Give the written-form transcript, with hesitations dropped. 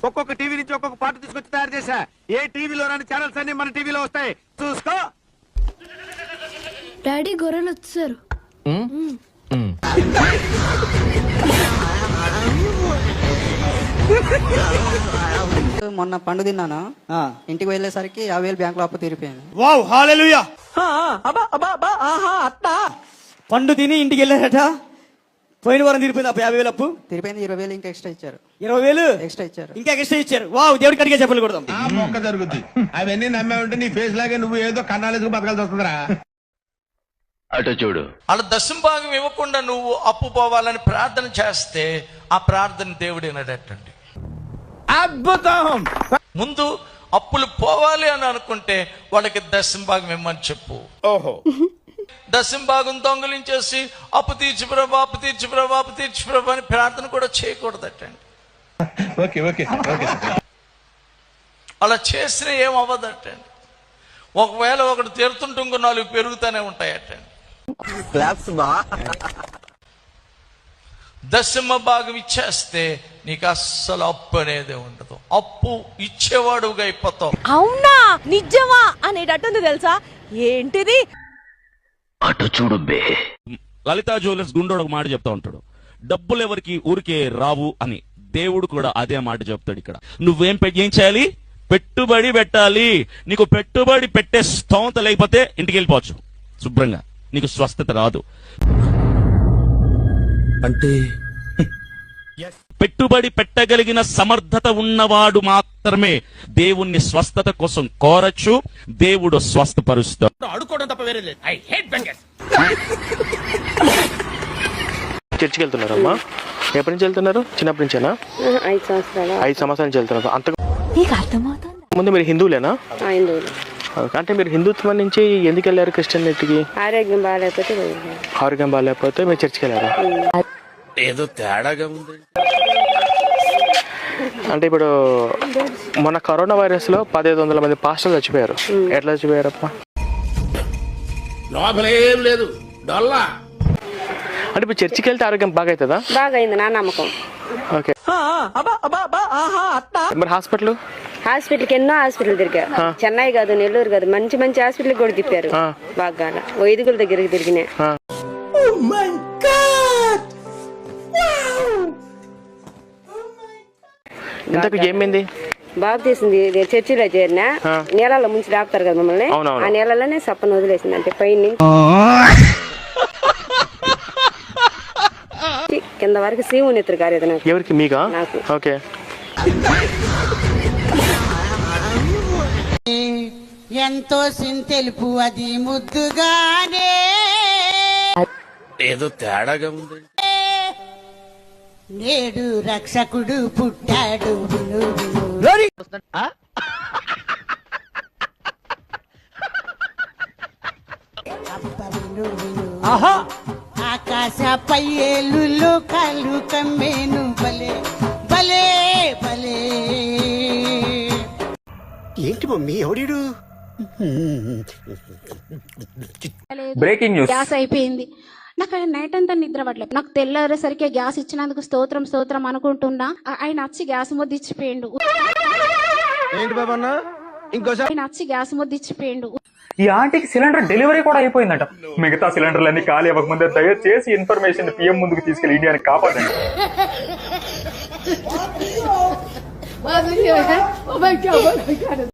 ఒక్కొక్క టీవీ నుంచి ఒక్కొక్క పాట తీసుకొచ్చి తయారు చేశా. ఏ టీవీలో రాని ఛానల్స్ అన్ని మన టీవీలో వస్తాయి, చూసుకో. డాడీ గొర్రెలు వచ్చారు. మొన్న పండు తిన్నాను, ఇంటికి వెళ్ళేసరికి 50,000 బ్యాంకులో అప్పు తీరిపోయింది. వావ్ హల్లెలూయా. పండు తిని ఇంటికి వెళ్ళారట, పోయిన వారం తీరిపోయింది. 50,000 అప్పు తీరిపోయింది. 20,000 ఇంకా ఎక్స్ట్రా ఇచ్చారు. 20,000 ఎక్స్ట్రా ఇచ్చారు. ఇంకా ఎక్స్ట్రా ఇచ్చారు. వావ్, దేవుడికి అడిగే చెప్పలు కొడదాం. మొక్క జరుగుద్ది. అవన్నీ నమ్మే ఉంటే నీ ఫేస్ లాగే నువ్వు ఏదో కన్నాలేసుకు బతకాల్సి వస్తుందిరా. అటు చూడు. అలా దశంభాగం ఇవ్వకుండా నువ్వు అప్పు పోవాలని ప్రార్థన చేస్తే ఆ ప్రార్థన దేవుడు వినడటండి. అద్భుతం. ముందు అప్పులు పోవాలి అని అనుకుంటే వాళ్ళకి దశంభాగం ఇవ్వమని చెప్పు. ఓహో, దశంభాగం దొంగలించేసి అప్పు తీర్చి ప్రభా, అప్పు తీర్చి ప్రభా, అప్పు తీర్చి ప్రభా అని ప్రార్థన కూడా చేయకూడదటండి. Okay okay okay. అలా చేసిన ఏం అవ్వదటండి. ఒకవేళ ఒకటి తీరుతుంటే ఇంకో 4 పెరుగుతూనే ఉంటాయటండి. దశమ భాగం ఇచ్చేస్తే నీకు అస్సలు అప్పు అనేది ఉండదు. అప్పు ఇచ్చేవాడుగా అయిపోతావు. అవునా, నిజమా అనేటట్టుంది తెలుసా? ఏంటిది? అటు చూడు బే. లలితా జ్యువెలర్స్ గుండోడు ఒక మాట చెప్తా ఉంటాడు, డబ్బులు ఎవరికి ఊరికే రావు అని. దేవుడు కూడా అదే మాట చెప్తాడు ఇక్కడ. నువ్వేం ఏం చేయాలి? పెట్టుబడి పెట్టాలి. నీకు పెట్టుబడి పెట్టే స్తోమత లేకపోతే ఇంటికి వెళ్ళిపోవచ్చు శుభ్రంగా, నీకు స్వస్థత రాదు. అంటే పెట్టుబడి పెట్టగలిగిన సమర్థత ఉన్నవాడు మాత్రమే దేవుణ్ణి స్వస్థత కోసం కోరచ్చు. దేవుడు స్వస్థపరుస్తాడు. అడుకోవడం తప్ప వేరే లేదు. I hate bangers. చర్చికి వెళ్తున్నారమ్మా? ఎప్పటి నుంచి వెళ్తున్నారు? చిన్నప్పటి నుంచేనా? 5 సంవత్సరాలు. 5 సంవత్సరాల నుంచి వెళ్తున్నారు. అంతకు నీకు అర్థమవుతుంది? ముందు మీరు హిందువులేనా? హిందువులు. అంటే మీరు హిందుత్వం నుంచి ఎందుకు వెళ్ళారు క్రిస్టియనిటీకి? ఆరోగ్యం బాగాలేకపోతే. ఆరోగ్యం బాగాలేకపోతే మీరు చర్చికి వెళ్ళారు. ఏదో తేడాగా ఉంది. అంటే ఇప్పుడు మొన్న కరోనా వైరస్ లో 1,500 మంది పాస్టర్లు చచ్చిపోయారు. ఎట్లా చచ్చిపోయారప్ప? లోపలేం లేదు, డొల్లా. అంటే ఇప్పుడు చర్చికి వెళ్తే ఆరోగ్యం బాగా అవుతుందా? బాగా అయింది నా నమ్మకం. ఓకే. మరి హాస్పిటల్కి ఎన్నో హాస్పిటల్ తిరిగా. చెన్నై కాదు, నెల్లూరు కాదు, మంచి మంచి హాస్పిటల్ కూడా తిప్పారు. బాగా వైదికుల దగ్గరికి తిరిగినా. ఇంతకు ఏమైంది? బాబు తీసింది చర్చిలో చేరిన నీళ్ళలో ముంచి డాక్టర్ కదా మమ్మల్ని. ఆ నీళ్ళలోనే సప్పను వదిలేసింది. అంటే పైన కింద వరకు సీము ఎత్తురు కాలేదు నాకు. ఎవరికి? మీకా? నాకు. ఓకే. ఎంతో సింతెలుపు అది ముద్దుగానే ఏదో తేడాగా ఉంది. నేడు రక్షకుడు పుట్టాడు. ఆకాశ పై ఏళ్ళు కాళ్ళు కమ్మేను. భలే భలే భలే. ఏంటి మమ్మీ ఎవడీడు? Breaking news. గ్యాస్ అయిపోయింది. నాకు నైట్ అంతా నిద్ర పడలేదు. నాకు తెల్లారేసరికి గ్యాస్ ఇచ్చినందుకు స్తోత్రం స్తోత్రం అనుకుంటున్నా. ఆయన వచ్చి గ్యాస్ ముద్ద ఇచ్చిపోయిండు. ఏంటి బాబన్నా? ఇంకోసారి ఆయన వచ్చి గ్యాస్ ముద్ద ఇచ్చిపోయిండు. ఈ ఆంటీకి సిలిండర్ డెలివరీ కూడా అయిపోయిందట. మిగతా సిలిండర్లన్నీ ఖాళీ అవ్వకముందే దయచేసి ఇన్ఫర్మేషన్ పిఎం ముందుకు తీసుకెళ్లి ఇండియాని కాపాడండి.